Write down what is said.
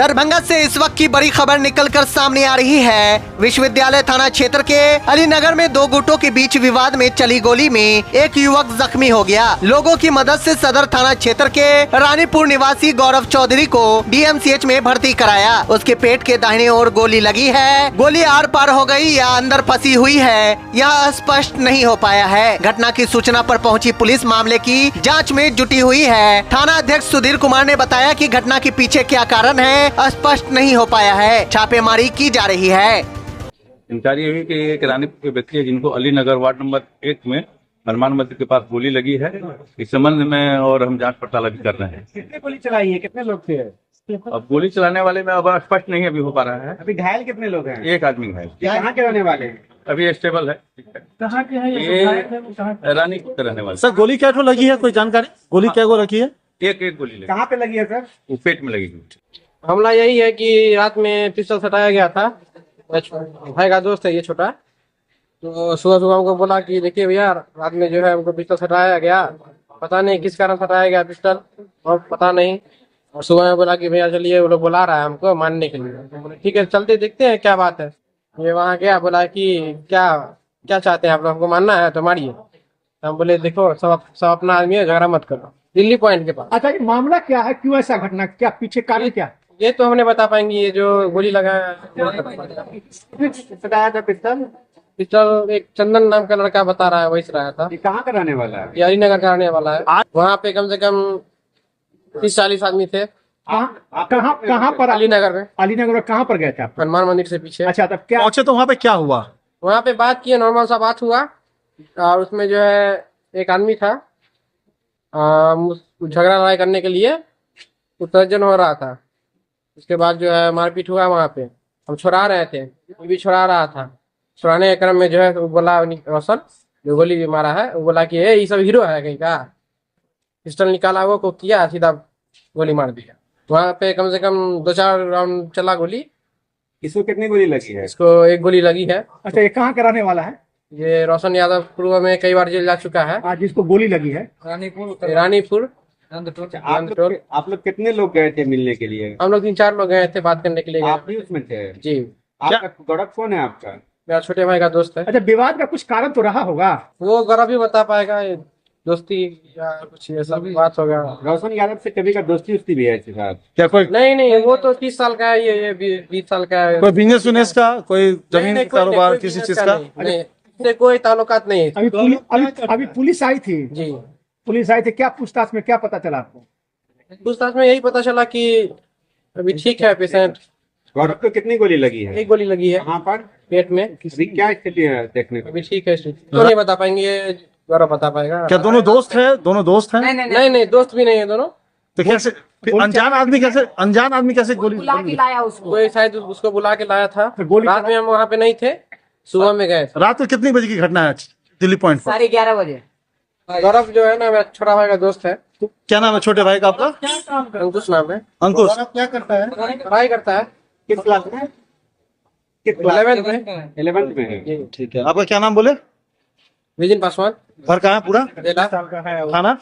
दरभंगा से इस वक्त की बड़ी खबर निकलकर सामने आ रही है। विश्वविद्यालय थाना क्षेत्र के अलीनगर में दो गुटों के बीच विवाद में चली गोली में एक युवक जख्मी हो गया। लोगों की मदद से सदर थाना क्षेत्र के रानीपुर निवासी गौरव चौधरी को डीएमसीएच में भर्ती कराया। उसके पेट के दाहिने ओर गोली लगी है। गोली आर पार हो गई या अंदर फंसी हुई है, यह स्पष्ट नहीं हो पाया है। घटना की सूचना पर पहुंची पुलिस मामले की जांच में जुटी हुई है। थाना अध्यक्ष सुधीर कुमार ने बताया कि घटना के पीछे क्या कारण है स्पष्ट नहीं हो पाया है। छापेमारी की जा रही है। जानकारी हुई कि एक रानीपुर के व्यक्ति है जिनको अलीनगर वार्ड नंबर 1 में हनुमान मंदिर के पास गोली लगी है। इस संबंध में और हम जांच पड़ताल अभी कर रहे हैं। कितने गोली चलाई है, कितने लोग थे? अब गोली चलाने वाले में अब स्पष्ट नहीं अभी हो पा रहा है। अभी घायल कितने लोग हैं? एक आदमी घायल। कहाँ के रहने वाले हैं? अभी स्टेबल है। कहाँ के हैं ये रानीपुर के रहने वाले। सर गोली क्या ठो लगी है, कोई जानकारी? गोली क्या को रखी है? एक गोली लगी। कहाँ पे लगी है सर? वो पेट में लगी। हमला यही है कि रात में पिस्टल सटाया गया था। भाई का दोस्त है ये छोटा, तो सुबह सुबह हमको बोला कि देखिए भैया रात में जो है हमको पिस्टल सटाया गया, पता नहीं किस कारण सटाया गया पिस्टल और पता नहीं। और सुबह में बोला कि भैया चलिए, वो लोग बुला रहा है हमको मानने के लिए। तो बोले ठीक है चलते देखते हैं क्या बात है। ये वहाँ गया, बोला कि क्या क्या चाहते हैं आप लोग, हमको मानना है तो मारिए। हम बोले देखो सब अपना आदमी है, झगड़ा मत करो। दिल्ली पॉइंट के पास। अच्छा ये मामला क्या है, क्यों ऐसा घटना, क्या पीछे कारण क्या? ये तो हमने बता पाएंगे। ये जो गोली लगा सटाया था पिस्टल एक चंदन नाम का लड़का बता रहा है, वही सटाया था। ये कहाँ का रहने वाला है? ये हरिनगर का रहने वाला है। वहाँ पे कम से कम 30-40 आदमी थे। कहाँ पर? अलीनगर में। अलीनगर में कहाँ पर गए थे आप? हनुमान मंदिर से पीछे। अच्छा तब क्या पहुंचे तो वहाँ पे क्या हुआ? वहाँ पे बात किए, नॉर्मल सा बात हुआ और उसमें जो है एक आदमी था, झगड़ा लड़ाई करने के लिए उत्तेजन हो रहा था। उसके बाद जो है मारपीट हुआ। वहाँ पे हम छुड़ा रहे थे, वो भी छुड़ा रहा था। छुड़ाने के क्रम में जो है तो बोला रोशन जो गोली मारा है, वो बोला कि ये सब हीरो है कहीं का। पिस्टल निकाला, वो को किया, सीधा गोली मार दिया। वहाँ पे कम से कम 2-4 राउंड चला गोली। इसको कितनी गोली लगी है? इसको एक गोली लगी है। अच्छा ये कहाँ का रहने वाला है? ये रोशन यादव पूर्व में कई बार जेल जा चुका है। आज जिसको गोली लगी है रानीपुर। आप लोग कितने लोग गए थे मिलने के लिए? हम लोग 3-4 लोग गए थे बात करने के लिए। आप भी उसमें थे? जी। आपका गौरव कौन है आपका? मेरा छोटे भाई का दोस्त है। अच्छा विवाद का कुछ कारण तो रहा होगा? वो गौरव भी बता पाएगा। ये दोस्ती या कुछ ऐसा बात होगा। रोशन यादव से कभी का दोस्ती उस्ती भी है इसके साथ? क्या कोई नहीं, वो तो 30 साल का है, ये 20 साल का है। कोई बिजनेस विनेस का, कोई जमीन नहीं, कारोबार कोई किसी बिजनेस चीज का? नहीं, इससे कोई ताल्लुकात नहीं है। अभी पुलिस आई थी? जी पुलिस आई थी, क्या पूछताछ में क्या पता चला आपको? पूछताछ में यही पता चला कि अभी ठीक है पेशेंट। गौरव को कितनी गोली लगी है? एक गोली लगी है कहाँ पर? पेट में। अभी क्या स्थिति है देखने को? अभी ठीक है तो नहीं बता पाएंगे, ये गौरव बता पाएगा। क्या दोनों दोस्त है? दोनों दोस्त हैं? नहीं, दोस्त भी नहीं है दोनों। तो कैसे अनजान आदमी कैसे गोली लाया उसको? कोई शायद उसको बुला के लाया था। गोली रात में हम वहाँ पे नहीं थे, सुबह में गए थे। रात को कितनी बजे की घटना है दिल्ली पॉइंट पर? 11:30 बजे। गौरव जो है ना मेरा छोटा भाई का दोस्त है। क्या नाम है छोटे भाई का आपका? अंकुश नाम है। अंकुश। क्या करता है? पढ़ाई करता है। किस क्लास में? 11th में। 11th में है। जी। ठीक है, आपका क्या नाम बोले? विजिन पासवान। घर कहाँ है पूरा? जिला थाना?